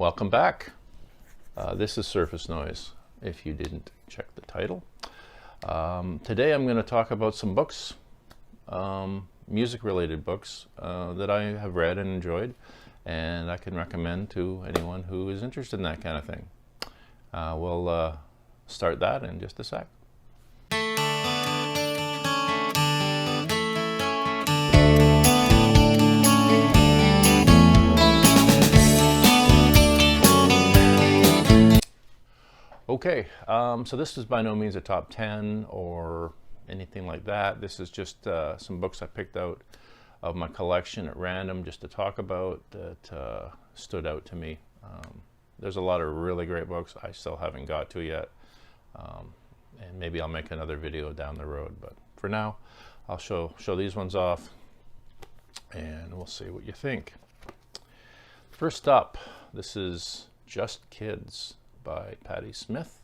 Welcome back. This is Surface Noise, if you didn't check the title. Today I'm going to talk about some books, music-related books that I have read and enjoyed, and I can recommend to anyone who is interested in that kind of thing. We'll start that in just a sec. Okay, so this is by no means a top 10 or anything like that. This is just some books I picked out of my collection at random just to talk about that stood out to me. There's a lot of really great books I still haven't got to yet, and maybe I'll make another video down the road, but for now I'll show these ones off and we'll see what you think. First up, this is Just Kids by Patti Smith.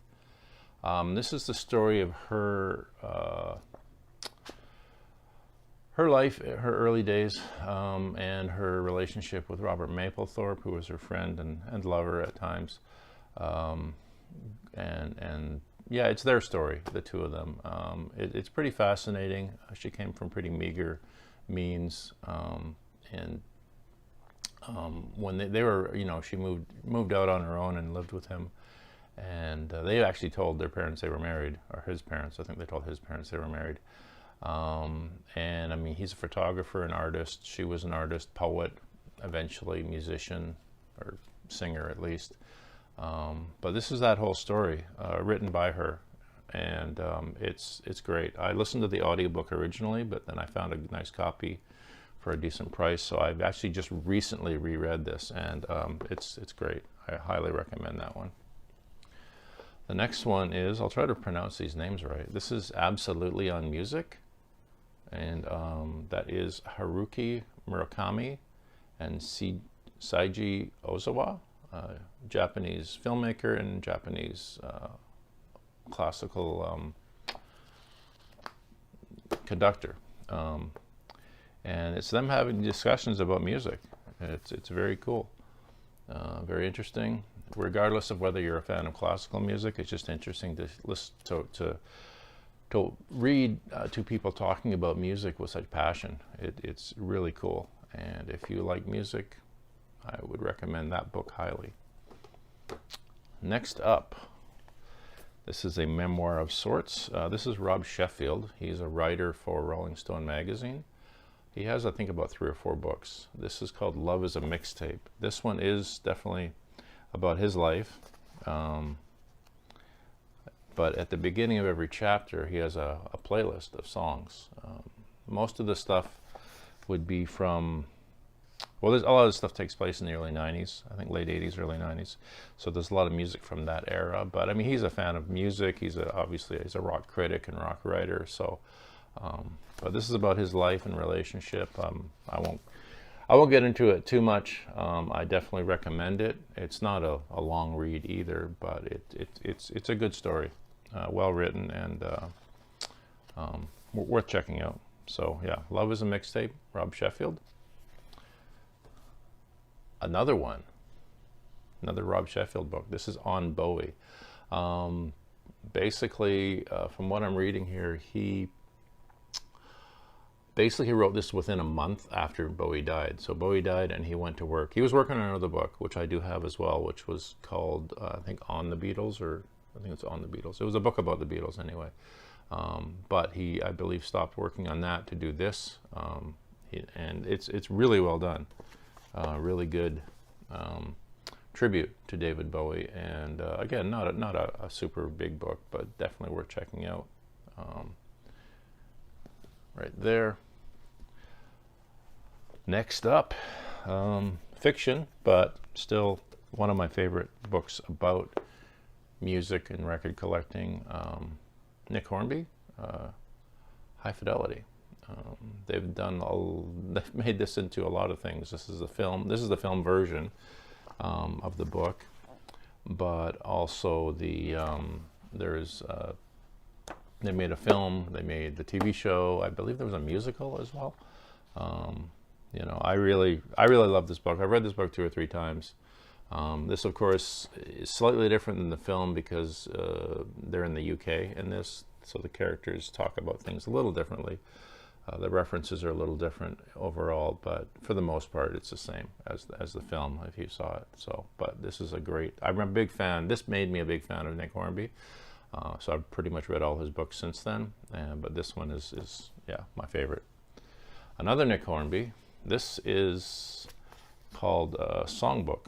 This is the story of her life, her early days, and her relationship with Robert Mapplethorpe, who was her friend and lover at times. And yeah, it's their story, the two of them. It's pretty fascinating. She came from pretty meager means, and when they were, you know, she moved out on her own and lived with him. And they actually told their parents they were married, or his parents. I think they told his parents they were married. And I mean, he's a photographer, an artist. She was an artist, poet, eventually musician, or singer at least. But this is that whole story, written by her, and it's great. I listened to the audiobook originally, but then I found a nice copy for a decent price. So I've actually just recently reread this, and it's great. I highly recommend that one. The next one is, I'll try to pronounce these names right. This is Absolutely on Music, and that is Haruki Murakami and Seiji Ozawa, Japanese filmmaker and Japanese classical conductor. And it's them having discussions about music. It's very cool, very interesting. Regardless of whether you're a fan of classical music, it's just interesting to listen to read two people talking about music with such passion. It's really cool, and if you like music, I would recommend that book highly. Next up, this is a memoir of sorts. This is Rob Sheffield. He's a writer for Rolling Stone magazine. He has, I think, about 3 or 4 books. This is called Love is a Mixtape. This one is definitely about his life, but at the beginning of every chapter he has a playlist of songs. Most of the stuff would be from, well, a lot of this stuff takes place in the early 90s, I think late 80s, early 90s, so there's a lot of music from that era. But I mean, he's a fan of music. Obviously he's a rock critic and rock writer, so but this is about his life and relationship. I won't get into it too much. I definitely recommend it. It's not a long read either, but it's a good story, well written, and worth checking out. So yeah, Love is a Mixtape, Rob Sheffield. Another Rob Sheffield book. This is on Bowie. Basically, from what I'm reading here, he wrote this within a month after Bowie died. So Bowie died and he went to work. He was working on another book, which I do have as well, which was called, I think, On the Beatles, or I think it's On the Beatles. It was a book about the Beatles anyway. But he, I believe, stopped working on that to do this. And it's really well done. Really good tribute to David Bowie. And again, not a super big book, but definitely worth checking out. Right there. Next up, fiction, but still one of my favorite books about music and record collecting. Nick Hornby, High Fidelity. They've made this into a lot of things. This is the film version of the book, but also they made a film, they made the TV show. I believe there was a musical as well. You know, I really love this book. I've read this book 2 or 3 times. This, of course, is slightly different than the film because they're in the UK in this, so the characters talk about things a little differently. The references are a little different overall, but for the most part, it's the same as the film if you saw it. So, but this is a great. I'm a big fan. This made me a big fan of Nick Hornby. So I've pretty much read all his books since then. But this one is yeah, my favorite. Another Nick Hornby. This is called Songbook.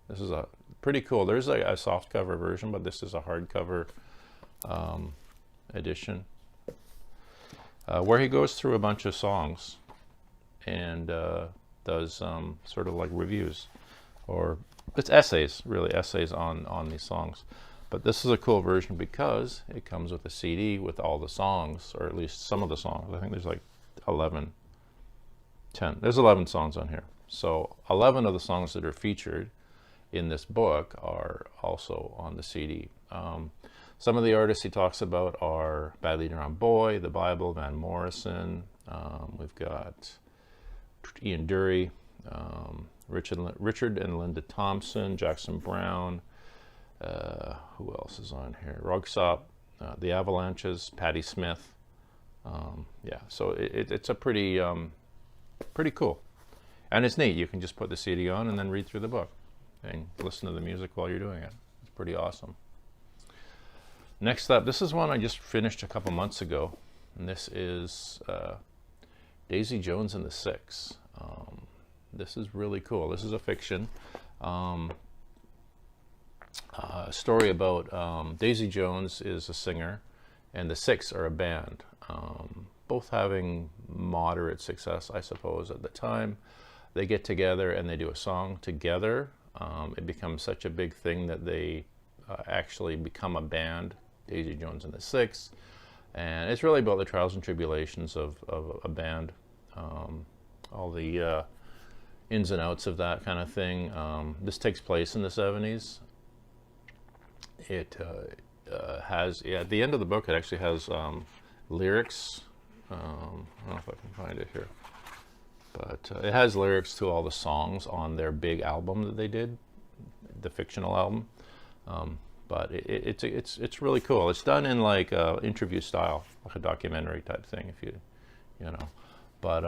This is a pretty cool. There's a softcover version, but this is a hardcover edition. Where he goes through a bunch of songs and does sort of like reviews, or it's essays, really essays on these songs. But this is a cool version because it comes with a CD with all the songs, or at least some of the songs. I think there's like 10. There's 11 songs on here. So 11 of the songs that are featured in this book are also on the CD. Some of the artists he talks about are Bad Leader on Bowie, The Bible, Van Morrison. We've got Ian Dury, Richard and Linda Thompson, Jackson Brown. Who else is on here? Rugsop, The Avalanches, Patti Smith. Yeah, so it's a pretty cool. And it's neat. You can just put the CD on and then read through the book and listen to the music while you're doing it. It's pretty awesome. Next up, this is one I just finished a couple months ago, and this is Daisy Jones and the Six. This is really cool. This is a fiction story about Daisy Jones is a singer, and the Six are a band, both having moderate success, I suppose, at the time. They get together and they do a song together. It becomes such a big thing that they actually become a band, Daisy Jones and the Six, and it's really about the trials and tribulations of a band, all the ins and outs of that kind of thing. This takes place in the 70s. It has, yeah, at the end of the book, it actually has lyrics. I don't know if I can find it here, but it has lyrics to all the songs on their big album that they did, the fictional album. But it's really cool. It's done in like interview style, like a documentary type thing, if you know. But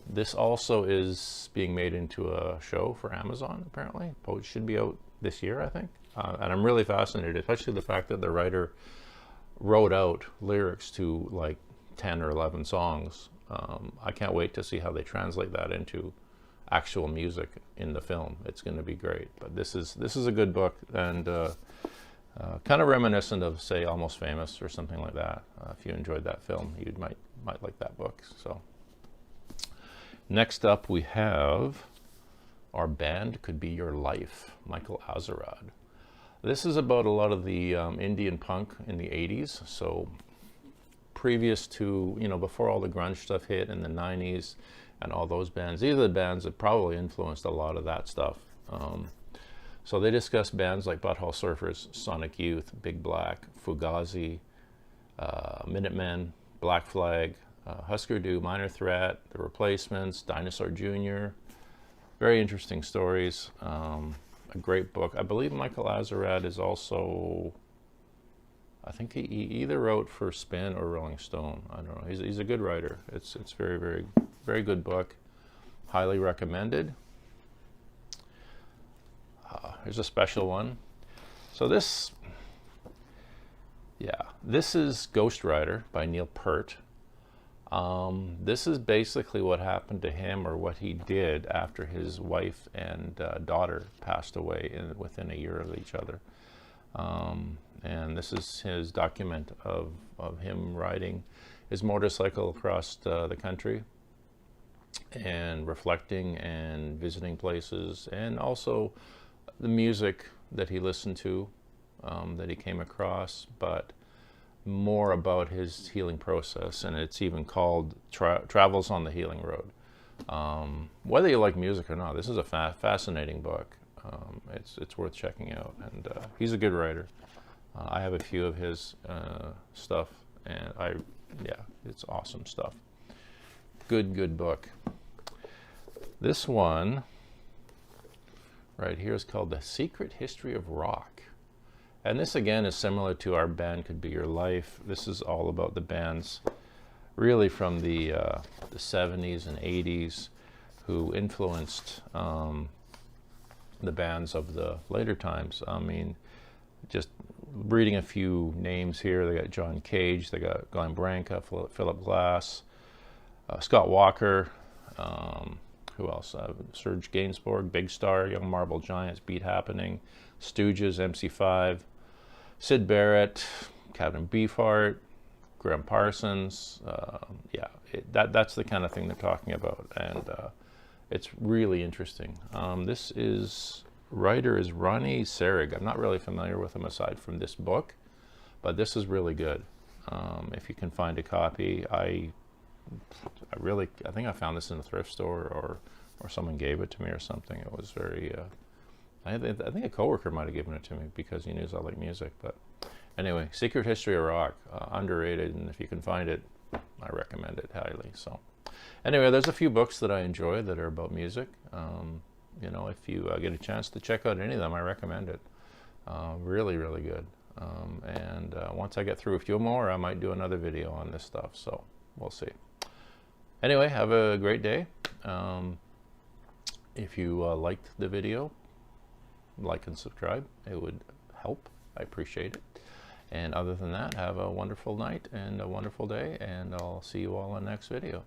this also is being made into a show for Amazon, apparently. It should be out this year, I think. And I'm really fascinated, especially the fact that the writer wrote out lyrics to like 10 or 11 songs. I can't wait to see how they translate that into actual music in the film. It's going to be great. But this is a good book, and kind of reminiscent of, say, Almost Famous or something like that. If you enjoyed that film, you might like that book. So next up, we have Our Band Could Be Your Life, Michael Azerrad. This is about a lot of the Indian punk in the 80s. So previous to, before all the grunge stuff hit in the 90s and all those bands, these are the bands that probably influenced a lot of that stuff. So they discuss bands like Butthole Surfers, Sonic Youth, Big Black, Fugazi, Minutemen, Black Flag, Husker Du, Minor Threat, The Replacements, Dinosaur Jr. Very interesting stories. A great book. I believe Michael Azerrad is also, I think he either wrote for Spin or Rolling Stone. I don't know. He's a good writer. It's very, very, very good book. Highly recommended. Here's a special one. So this is Ghost Rider by Neil Peart. This is basically what happened to him, or what he did after his wife and daughter passed away within a year of each other. And this is his document of him riding his motorcycle across the country and reflecting and visiting places, and also the music that he listened to, that he came across, but more about his healing process. And it's even called Travels on the Healing Road. Whether you like music or not, this is a fascinating book. It's worth checking out, and he's a good writer. I have a few of his stuff, and it's awesome stuff. Good book. This one right here is called The Secret History of Rock. And this again is similar to Our Band Could Be Your Life. This is all about the bands really from the 70s and 80s who influenced the bands of the later times. I mean, just reading a few names here, they got John Cage, they got Glenn Branca, Philip Glass, Scott Walker, who else? Serge Gainsbourg, Big Star, Young Marble Giants, Beat Happening, Stooges, MC5, Syd Barrett, Captain Beefheart, Graham Parsons. Yeah, that's the kind of thing they're talking about, and it's really interesting. Writer is Ronnie Serig. I'm not really familiar with him aside from this book, but this is really good. If you can find a copy, I think I found this in a thrift store, or someone gave it to me or something. It was very, I think a coworker might have given it to me because he knows I like music. But anyway, Secret History of Rock, underrated, and if you can find it, I recommend it highly. So anyway, there's a few books that I enjoy that are about music. You know, if you get a chance to check out any of them, I recommend it. Really, really good. And once I get through a few more, I might do another video on this stuff. So we'll see. Anyway, have a great day. If you liked the video, like and subscribe. It would help. I appreciate it. And other than that, have a wonderful night and a wonderful day, and I'll see you all in the next video.